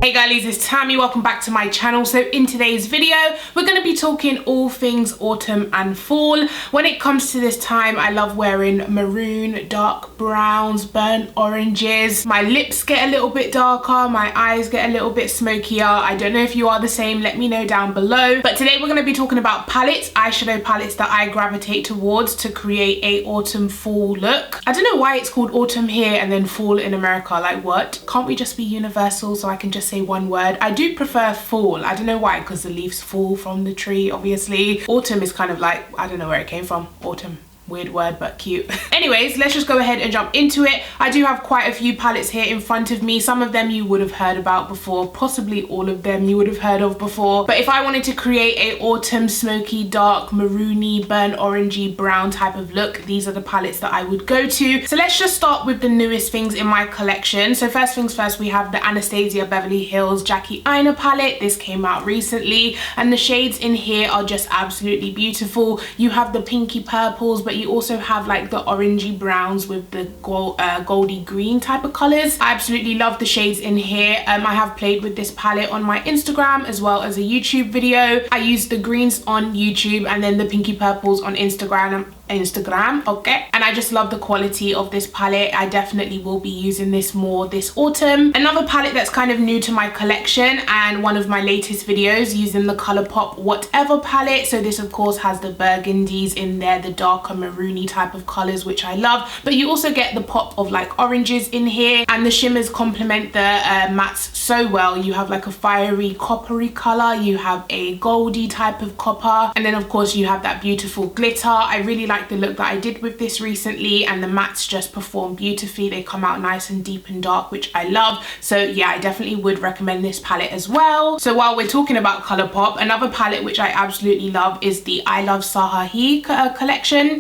Hey girlies, it's Tammy. Welcome back to my channel. So in today's video, we're going to be talking all things autumn and fall. When it comes to this time, I love wearing maroon, dark browns, burnt oranges. My lips get a little bit darker, my eyes get a little bit smokier. I don't know if you are the same, let me know down below. But today we're going to be talking about palettes, eyeshadow palettes that I gravitate towards to create a autumn fall look. I don't know why it's called autumn here and then fall in America. Like, what? Can't we just be universal so I can just say one word? I do prefer fall. I don't know why, because the leaves fall from the tree, obviously. Autumn is kind of like, I don't know where it came from. Autumn. Weird word, but cute. Anyways, let's just go ahead and jump into it. I do have quite a few palettes here in front of me. Some of them you would have heard about before, possibly all of them you would have heard of before. But if I wanted to create a autumn smoky, dark, maroony, burnt orangey, brown type of look, these are the palettes that I would go to. So let's just start with the newest things in my collection. So first things first, we have the Anastasia Beverly Hills jaclyn palette. This came out recently and the shades in here are just absolutely beautiful. You have the pinky purples, but you also have like the orangey browns with the goldy green type of colors. I absolutely love the shades in here. I have played with this palette on my Instagram as well as a YouTube video. I used the greens on YouTube and then the pinky purples on Instagram, okay? And I just love the quality of this palette. I definitely will be using this more this autumn. Another palette that's kind of new to my collection and one of my latest videos, using the Colourpop Whatever palette. So this of course has the burgundies in there, the darker maroony type of colors, which I love, but you also get the pop of like oranges in here, and the shimmers complement the mattes so well. You have like a fiery coppery color, you have a goldy type of copper, and then of course you have that beautiful glitter. I really like the look that I did with this recently, and the mattes just perform beautifully. They come out nice and deep and dark, which I love. So yeah, I definitely would recommend this palette as well. So while we're talking about Colourpop, another palette which I absolutely love is the I Love Sahahi collaboration.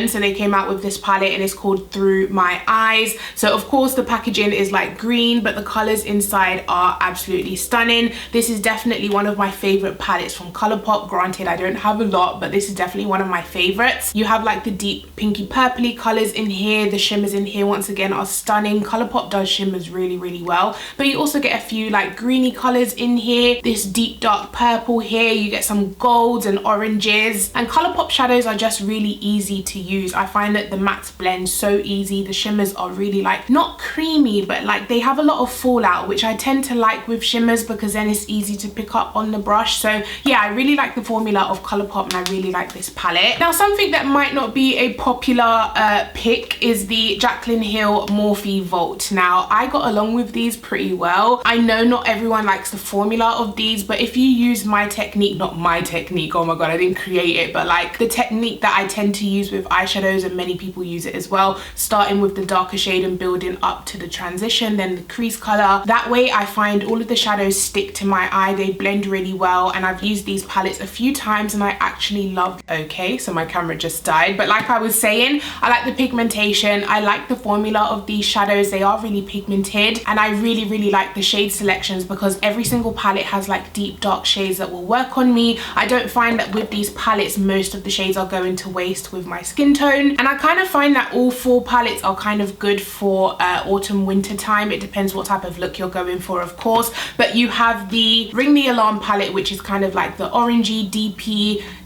So they came out with this palette and it's called Through My Eyes. So of course the packaging is like green, but the colors inside are absolutely stunning. This is definitely one of my favorite palettes from Colourpop. Granted, I don't have a lot, but this is definitely one of my favorites. You have like the deep pinky purpley colors in here. The shimmers in here once again are stunning. Colourpop does shimmers really well, but you also get a few like greeny colors in here. This deep dark purple here, you get some golds and oranges, and Colourpop shadows are just really easy to use. I find that the mattes blend so easy. The shimmers are really like not creamy, but like they have a lot of fallout, which I tend to like with shimmers because then it's easy to pick up on the brush. So yeah, I really like the formula of Colourpop and I really like this palette. Now something that might not be a popular pick is the Jaclyn Hill Morphe Vault. Now I got along with these pretty well. I know not everyone likes the formula of these, but if you use my technique, not my technique, oh my god, I didn't create it, but like the technique that I tend to use with eyeshadows, and many people use it as well, starting with the darker shade and building up to the transition, then the crease color. That way I find all of the shadows stick to my eye, they blend really well, and I've used these palettes a few times and I actually love. Okay, so my camera just died, but like I was saying, I like the pigmentation, I like the formula of these shadows. They are really pigmented, and I really like the shade selections because every single palette has like deep dark shades that will work on me. I don't find that with these palettes most of the shades are going to waste with my skin tone, and I kind of find that all four palettes are kind of good for autumn winter time. It depends what type of look you're going for, of course. But you have the Ring the Alarm palette, which is kind of like the orangey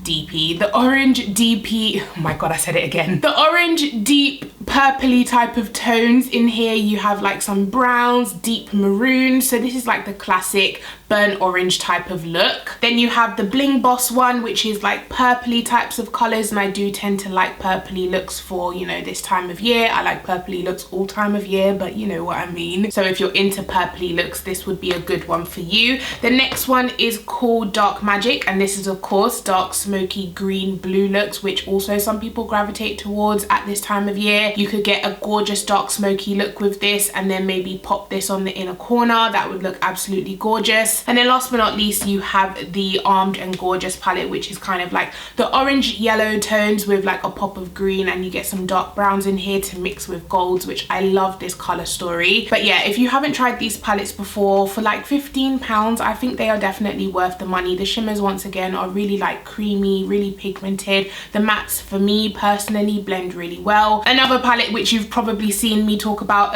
the orange DP, oh my god, I said it again, the orange deep purpley type of tones. In here you have like some browns, deep maroon, so this is like the classic burnt orange type of look. Then you have the Bling Boss one, which is like purpley types of colors, and I do tend to like purpley looks for, you know, this time of year. I like purpley looks all time of year, but you know what I mean. So if you're into purpley looks, this would be a good one for you. The next one is called Dark Magic, and this is of course dark smoky green blue looks, which also some people gravitate towards at this time of year. You could get a gorgeous dark smoky look with this and then maybe pop this on the inner corner. That would look absolutely gorgeous. And then last but not least, you have the Armed and Gorgeous palette, which is kind of like the orange yellow tones with like a pop of green, and you get some dark browns in here to mix with golds, which I love this color story. But yeah, if you haven't tried these palettes before, for like £15, I think they are definitely worth the money. The shimmers once again are really like creamy, really pigmented. The mattes for me personally blend really well. Another palette, which you've probably seen me talk about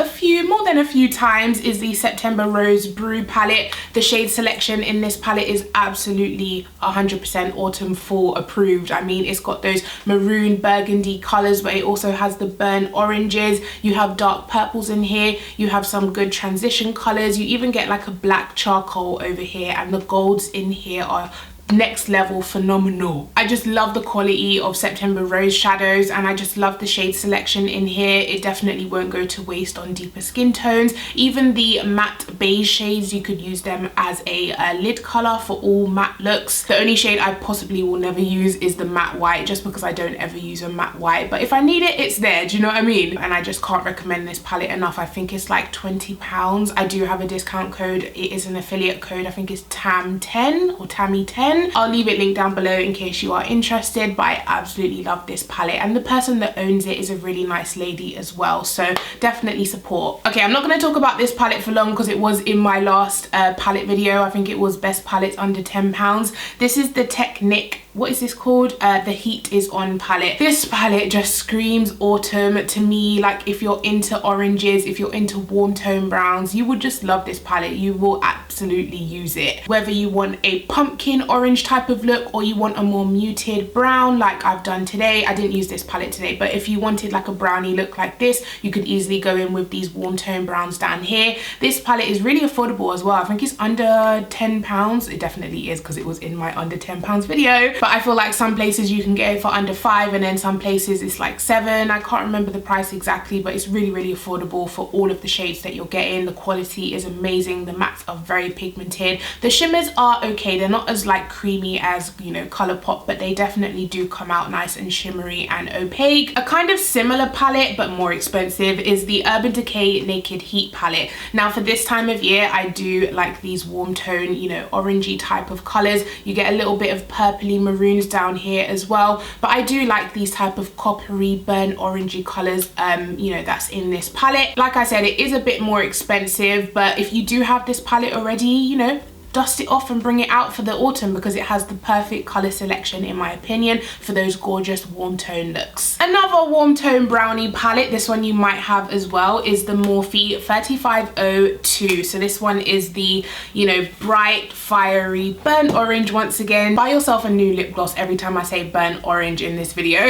more than a few times, is the September Rose Brew palette. The shade selection in this palette is absolutely 100% autumn fall approved. I mean, it's got those maroon burgundy colors, but it also has the burnt oranges. You have dark purples in here. You have some good transition colors. You even get like a black charcoal over here, and the golds in here are next level phenomenal. I just love the quality of September Rose shadows, and I just love the shade selection in here. It definitely won't go to waste on deeper skin tones. Even the matte beige shades, you could use them as a lid color for all matte looks. The only shade I possibly will never use is the matte white, just because I don't ever use a matte white, but if I need it, it's there. Do you know what I mean? And I just can't recommend this palette enough. I think it's like £20. I do have a discount code. It is an affiliate code. I think it's TAM10 or Tammi10. I'll leave it linked down below in case you are interested, but I absolutely love this palette, and the person that owns it is a really nice lady as well, so definitely support. Okay, I'm not going to talk about this palette for long because it was in my last palette video. I think it was best palettes under £10. This is the Technic, what is this called? The Heat Is On palette. This palette just screams autumn to me. Like, if you're into oranges, if you're into warm tone browns, you would just love this palette. You will absolutely use it. Whether you want a pumpkin orange type of look or you want a more muted brown like I've done today. I didn't use this palette today, but if you wanted like a brownie look like this, you could easily go in with these warm tone browns down here. This palette is really affordable as well. I think it's under £10. It definitely is because it was in my under £10 video. But I feel like some places you can get it for under £5, and then some places it's like £7. I can't remember the price exactly, but it's really affordable for all of the shades that you're getting. The quality is amazing. The mattes are very pigmented. The shimmers are okay. They're not as like creamy as, you know, Colourpop, but they definitely do come out nice and shimmery and opaque. A kind of similar palette but more expensive is the Urban Decay Naked Heat palette. Now for this time of year, I do like these warm tone, you know, orangey type of colors. You get a little bit of purpley maroons down here as well, but I do like these type of coppery burnt orangey colors, you know, that's in this palette. Like I said, it is a bit more expensive, but if you do have this palette already, you know, dust it off and bring it out for the autumn, because it has the perfect color selection in my opinion for those gorgeous warm tone looks. Another warm tone brownie palette, this one you might have as well, is the Morphe 3502. So this one is the, you know, bright fiery burnt orange. Once again, buy yourself a new lip gloss every time I say burnt orange in this video.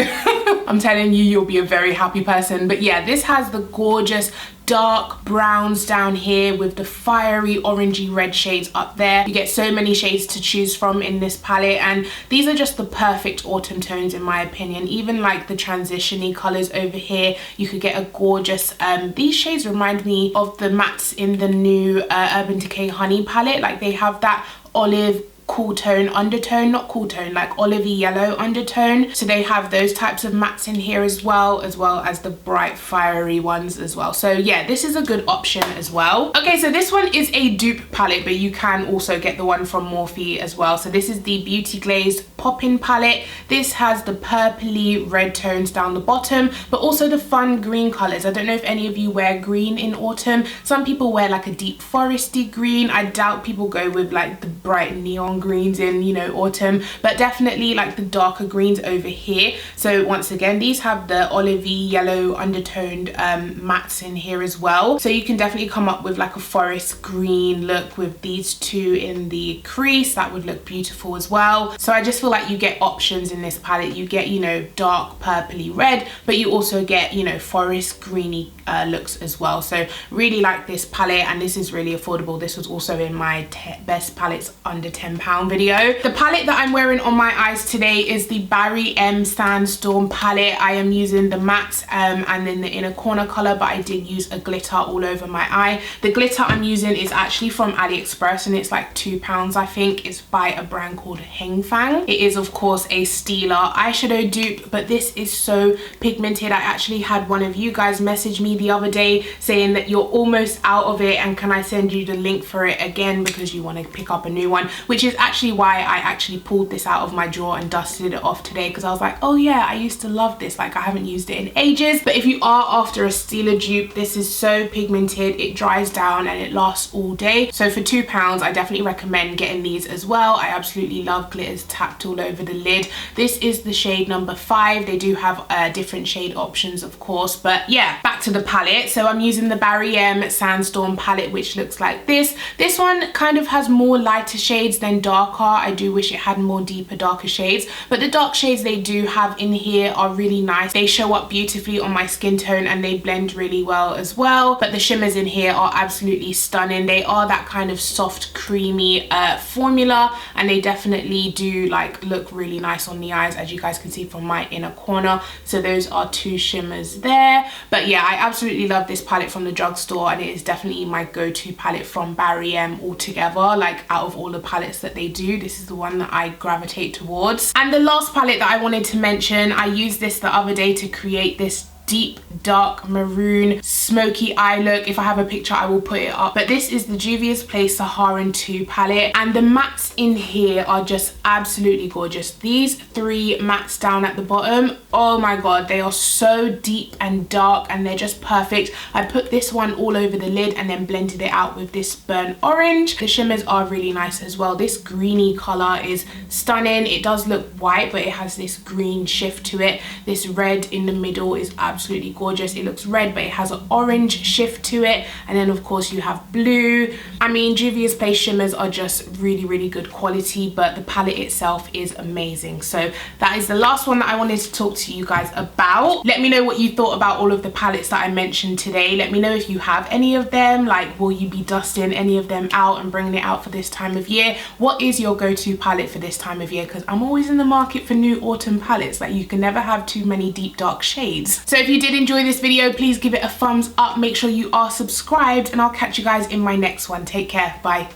I'm telling you, you'll be a very happy person. But yeah, this has the gorgeous dark browns down here with the fiery orangey red shades up there. You get so many shades to choose from in this palette, and these are just the perfect autumn tones in my opinion. Even like the transition-y colors over here, you could get a gorgeous these shades remind me of the mattes in the new Urban Decay Honey palette. Like, they have that olive cool tone undertone, not cool tone, like olivey yellow undertone. So they have those types of mattes in here as well as the bright fiery ones as well. So yeah, this is a good option as well. Okay, so this one is a dupe palette, but you can also get the one from Morphe as well. So this is the Beauty Glazed Pop-In palette. This has the purpley red tones down the bottom, but also the fun green colors. I don't know if any of you wear green in autumn. Some people wear like a deep foresty green. I doubt people go with like the bright neon greens in, you know, autumn, but definitely like the darker greens over here. So once again, these have the olivey yellow undertoned mattes in here as well. So you can definitely come up with like a forest green look with these two in the crease. That would look beautiful as well. So I just feel like you get options in this palette. You get, you know, dark purpley red, but you also get, you know, forest greeny looks as well. So really like this palette, and this is really affordable. This was also in my best palettes under £10 video. The palette that I'm wearing on my eyes today is the Barry M Sandstorm palette. I am using the matte and then the inner corner color, but I did use a glitter all over my eye. The glitter I'm using is actually from AliExpress, and it's like £2 I think. It's by a brand called Heng Fang. It is of course a Stila eyeshadow dupe, but this is so pigmented. I actually had one of you guys message me the other day saying that you're almost out of it, and can I send you the link for it again because you want to pick up a new one, which is actually why I actually pulled this out of my drawer and dusted it off today, because I was like, oh yeah, I used to love this, like I haven't used it in ages. But if you are after a stealer dupe, this is so pigmented, it dries down and it lasts all day. So for £2 I definitely recommend getting these as well. I absolutely love glitters tapped all over the lid. This is the shade number 5. They do have different shade options of course, but yeah, back to the palette. So I'm using the Barry M Sandstorm palette, which looks like this. This one kind of has more lighter shades than darker. I do wish it had more deeper darker shades, but the dark shades they do have in here are really nice. They show up beautifully on my skin tone and they blend really well as well. But the shimmers in here are absolutely stunning. They are that kind of soft creamy formula, and they definitely do like look really nice on the eyes, as you guys can see from my inner corner. So those are 2 shimmers there. But yeah, I absolutely love this palette from the drugstore, and it is definitely my go-to palette from Barry M altogether. Like out of all the palettes that they do, this is the one that I gravitate towards. And the last palette that I wanted to mention, I used this the other day to create this deep dark maroon smoky eye look. If I have a picture I will put it up, but this is the Juvia's Place Saharan 2 palette, and the mattes in here are just absolutely gorgeous. These 3 mattes down at the bottom, oh my god, they are so deep and dark and they're just perfect. I put this one all over the lid and then blended it out with this burnt orange. The shimmers are really nice as well. This greeny color is stunning. It does look white, but it has this green shift to it. This red in the middle is absolutely gorgeous. It looks red, but it has an orange shift to it, and then of course you have blue. I mean, Juvia's Place shimmers are just really good quality, but the palette itself is amazing. So that is the last one that I wanted to talk to you guys about. Let me know what you thought about all of the palettes that I mentioned today. Let me know if you have any of them. Like, will you be dusting any of them out and bringing it out for this time of year? What is your go-to palette for this time of year? Because I'm always in the market for new autumn palettes. Like, you can never have too many deep dark shades. So if you did enjoy this video, please give it a thumbs up. Make sure you are subscribed, and I'll catch you guys in my next one. Take care. Bye.